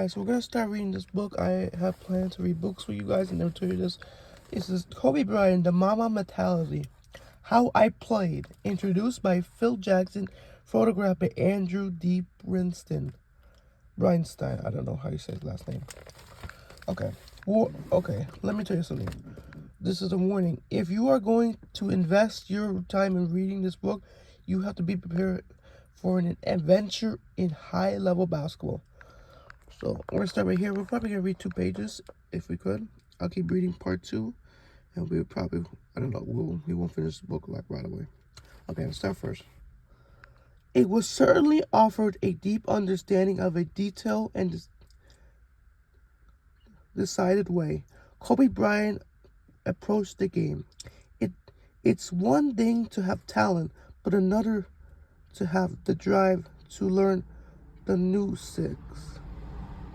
Guys, so we're gonna start reading this book. I have planned to read books for you guys and never tell you this. This is Kobe Bryant, The Mamba Mentality. How I Played. Introduced by Phil Jackson. Photographed by Andrew D. Breinstein. I don't know how you say his last name. Okay. Okay, let me tell you something. This is a warning. If you are going to invest your time in reading this book, you have to be prepared for an adventure in high-level basketball. So we're gonna start right here. We're probably gonna read 2 pages if we could. I'll keep reading part 2, and we'll probably, I don't know, we won't finish the book like right away. Okay, let's start first. It was certainly offered a deep understanding of a detailed and decided way. Kobe Bryant approached the game. It it's one thing to have talent, but another to have the drive to learn the new six.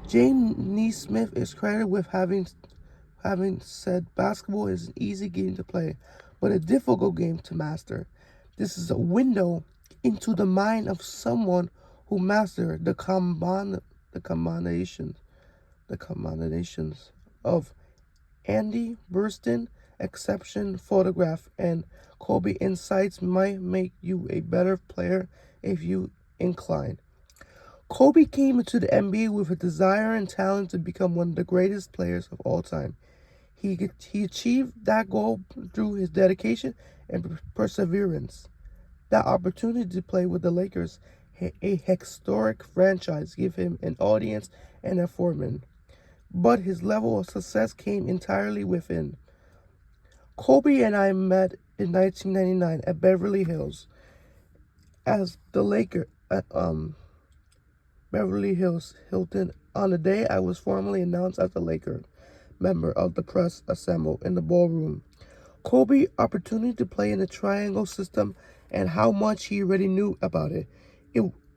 James Neesmith is credited with having said basketball is an easy game to play, but a difficult game to master. This is a window into the mind of someone who mastered the combinations of Andy Burstyn, exception photograph, and Kobe insights might make you a better player if you incline. Kobe came into the NBA with a desire and talent to become one of the greatest players of all time. He achieved that goal through his dedication and perseverance. That opportunity to play with the Lakers, a historic franchise, gave him an audience and a foreman. But his level of success came entirely within. Kobe and I met in 1999 at Beverly Hills as the Laker Beverly Hills Hilton on the day I was formally announced as a Laker member of the press assembled in the ballroom. Kobe opportunity to play in the triangle system and how much he already knew about it.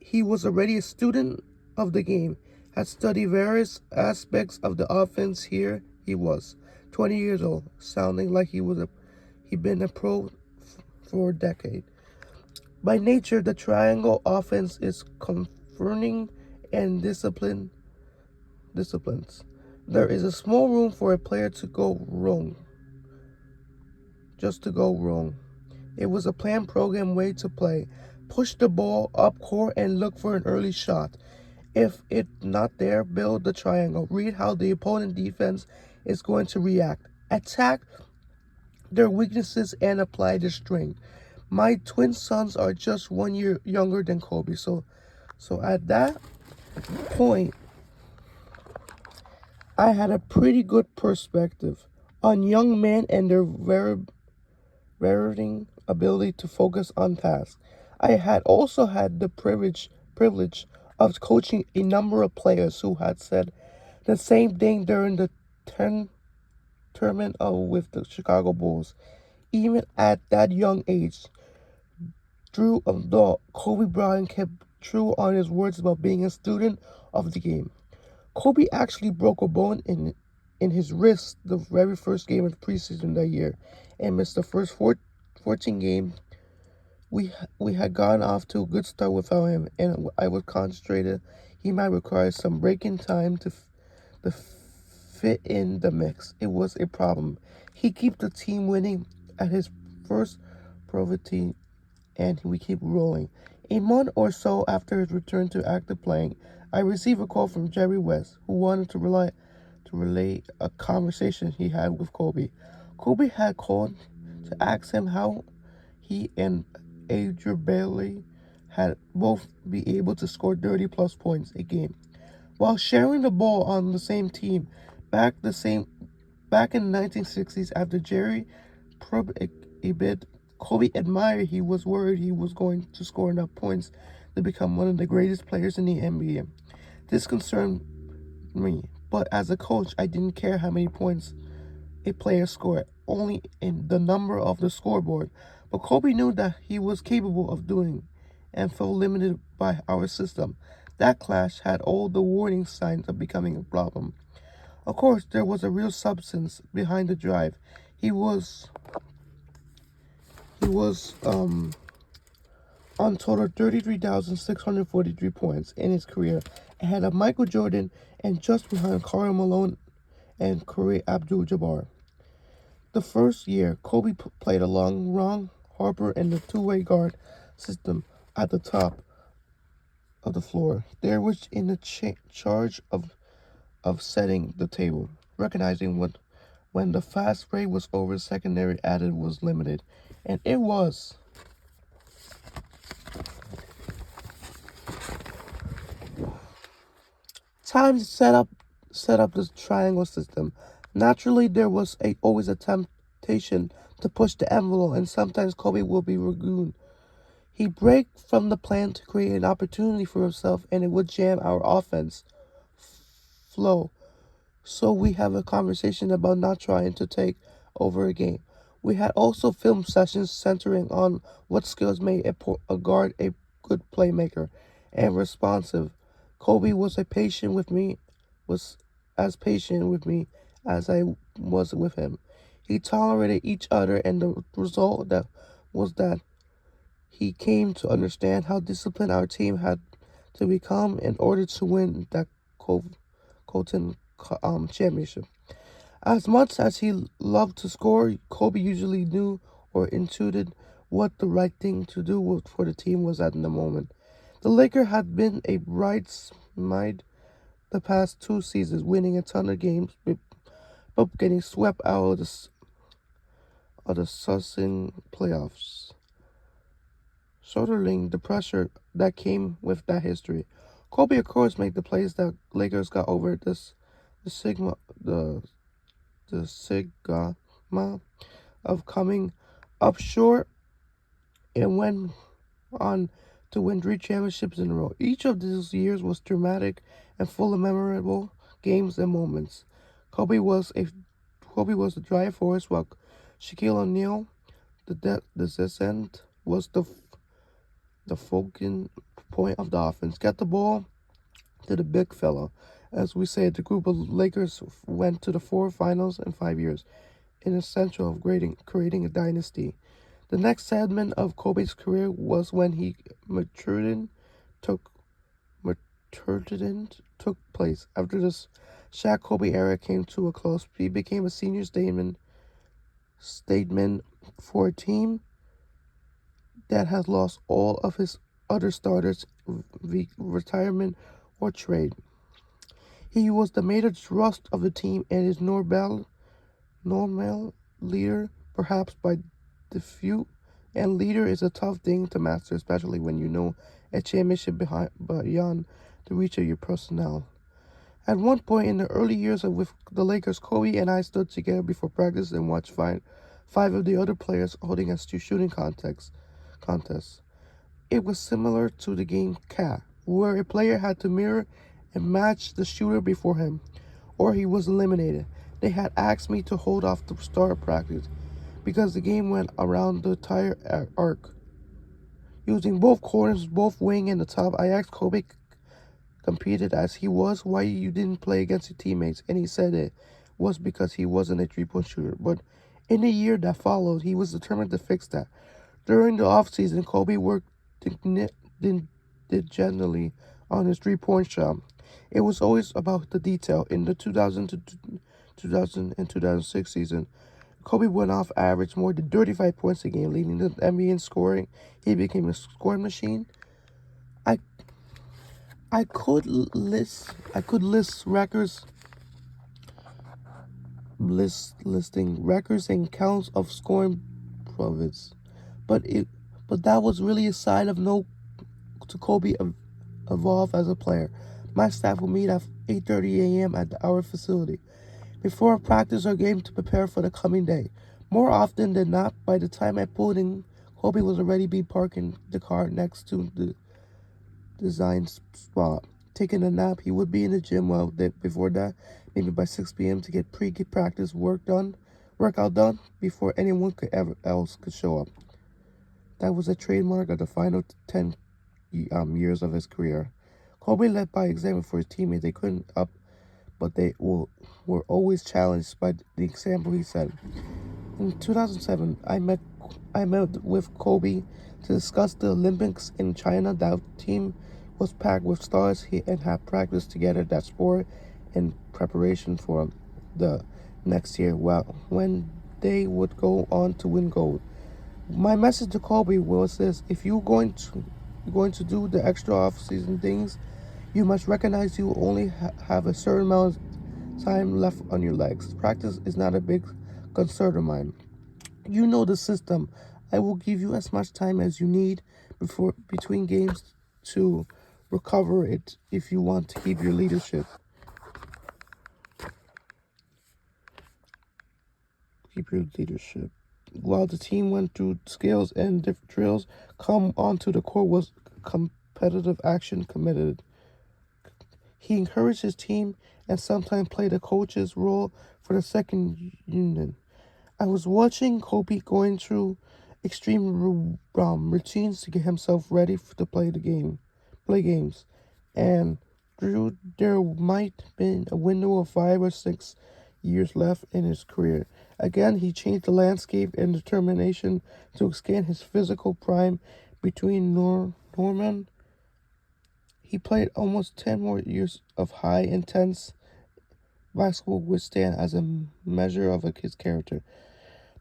He was already a student of the game, had studied various aspects of the offense. Here he was, 20 years old, sounding like he'd been a pro for a decade. By nature, the triangle offense is confronting and disciplines. There is a small room for a player to go wrong, just to go wrong. It was a planned program way to play. Push the ball up court and look for an early shot. If it's not there, build the triangle. Read how the opponent defense is going to react. Attack their weaknesses and apply the strength. My twin sons are just 1 year younger than Kobe, so at that point, I had a pretty good perspective on young men and their varying ability to focus on tasks. I had also had the privilege of coaching a number of players who had said the same thing during the tournament with the Chicago Bulls. Even at that young age, Drew though Kobe Bryant kept true on his words about being a student of the game. Kobe actually broke a bone in his wrist the very first game of the preseason that year and missed the first 14 games. We had gone off to a good start without him, and I was concentrated. He might require some breaking time to fit in the mix. It was a problem. He kept the team winning at his first poverty, and we keep rolling. A month or so after his return to active playing, I received a call from Jerry West, who wanted to relay a conversation he had with Kobe. Kobe had called to ask him how he and Adrian Bailey had both be able to score 30-plus points a game while sharing the ball on the same team. Back in the 1960s, after Jerry probed a bit, Kobe admired. He was worried he was going to score enough points to become one of the greatest players in the NBA. This concerned me, but as a coach, I didn't care how many points a player scored, only in the number of the scoreboard. But Kobe knew that he was capable of doing and felt limited by our system. That clash had all the warning signs of becoming a problem. Of course, there was a real substance behind the drive. He was on total 33,643 points in his career ahead of Michael Jordan and just behind Karl Malone and Kareem Abdul-Jabbar. The first year, Kobe played along Ron Harper in the two-way guard system at the top of the floor. They were in the charge of setting the table, recognizing when the fast break was over, secondary added was limited, and it was. Time to set up this triangle system. Naturally, there was always a temptation to push the envelope, and sometimes Kobe will be ragoon. He break from the plan to create an opportunity for himself, and it would jam our offense flow. So we have a conversation about not trying to take over a game. We had also film sessions centering on what skills made a guard a good playmaker and responsive. Kobe was as patient with me as I was with him. He tolerated each other, and the result that was that he came to understand how disciplined our team had to become in order to win that Colton championship. As much as he loved to score, Kobe usually knew or intuited what the right thing to do for the team was at the moment. The Lakers had been a bridesmaid the past two seasons, winning a ton of games, but getting swept out of the sussing playoffs, shouldering the pressure that came with that history. Kobe, of course, made the plays that Lakers got over the sigma the sigma of coming up short and went on to win three championships in a row. Each of these years was dramatic and full of memorable games and moments. Kobe was a Kobe was the driving force, while Shaquille O'Neal, the descent, was the focal point of the offense. Get the ball to the big fella. As we say, the group of Lakers went to the four finals in 5 years, in essential of creating a dynasty. The next segment of Kobe's career was when took matured took place. After this Shaq Kobe era came to a close, he became a senior statement for a team that has lost all of his other starters retirement or trade. He was the major thrust of the team and is normal leader, perhaps by default. And leader is a tough thing to master, especially when you know a championship beyond the reach of your personnel. At one point in the early years with the Lakers, Kobe and I stood together before practice and watched five of the other players holding us to shooting contests. It was similar to the game Cat, where a player had to mirror and match the shooter before him, or he was eliminated. They had asked me to hold off the start practice because the game went around the entire arc. Using both corners, both wing and the top, I asked Kobe, competed as he was, why you didn't play against your teammates, and he said it was because he wasn't a three-point shooter. But in the year that followed, he was determined to fix that. During the offseason, Kobe worked diligently on his three-point shot. It was always about the detail. In the 2000 and 2006 season, Kobe went off average more than 35 points a game, leading the NBA in scoring. He became a scoring machine. I I could list records listing records and counts of scoring profits, but that was really a sign of no to Kobe evolve as a player. My staff will meet at 8:30 a.m. at our facility before practice or game to prepare for the coming day. More often than not, by the time I pulled in, Kobe was already be parking the car next to the design spot. Taking a nap, he would be in the gym before that, maybe by 6 p.m. to get pre-practice workout done before anyone could show up. That was a trademark of the final 10 years of his career. Kobe led by example for his teammates. They couldn't up, but they were always challenged by the example he set. In 2007, I met with Kobe to discuss the Olympics in China. That team was packed with stars and had practiced together that sport in preparation for the next year. Well, when they would go on to win gold. My message to Kobe was this: if you're going to do the extra off-season things, you must recognize you only have a certain amount of time left on your legs. Practice is not a big concern of mine. You know the system. I will give you as much time as you need before between games to recover it if you want to keep your leadership. Keep your leadership. While the team went through skills and different drills, come onto the court was competitive action committed. He encouraged his team and sometimes played a coach's role for the second unit. I was watching Kobe going through extreme routines to get himself ready to play games, and there might have been a window of 5 or 6 years left in his career. Again, he changed the landscape and determination to extend his physical prime between Norman. He played almost 10 more years of high intense basketball would stand as a measure of his character.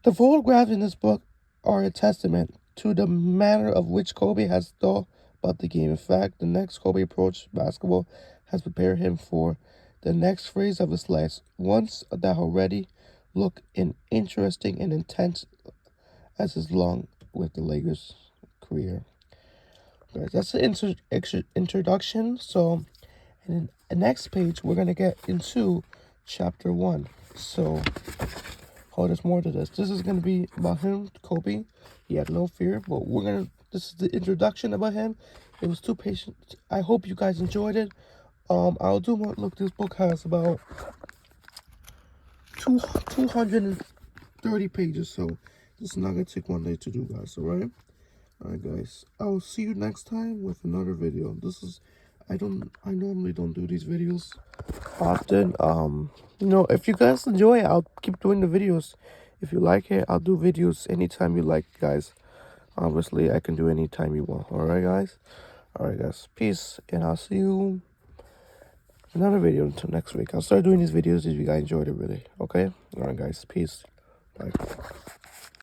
The photographs in this book are a testament to the manner of which Kobe has thought about the game. In fact, the next Kobe approach basketball has prepared him for the next phase of his life, ones that already look interesting and intense as his long with the Lakers career. Guys, that's the introduction. So, in the next page, we're gonna get into chapter 1. So, there's more to this. This is gonna be about him, Kobe. He had no fear, but this is the introduction about him. It was too patient. I hope you guys enjoyed it. I'll do more. Look, this book has about 230 pages, so this is not gonna take one day to do, guys. Alright, guys. I'll see you next time with another video. I normally don't do these videos often. If you guys enjoy it, I'll keep doing the videos. If you like it, I'll do videos anytime you like, guys. Obviously, I can do anytime you want. Alright, guys. Peace, and I'll see you in another video until next week. I'll start doing these videos if you guys enjoyed it, really. Okay? Alright, guys. Peace. Bye.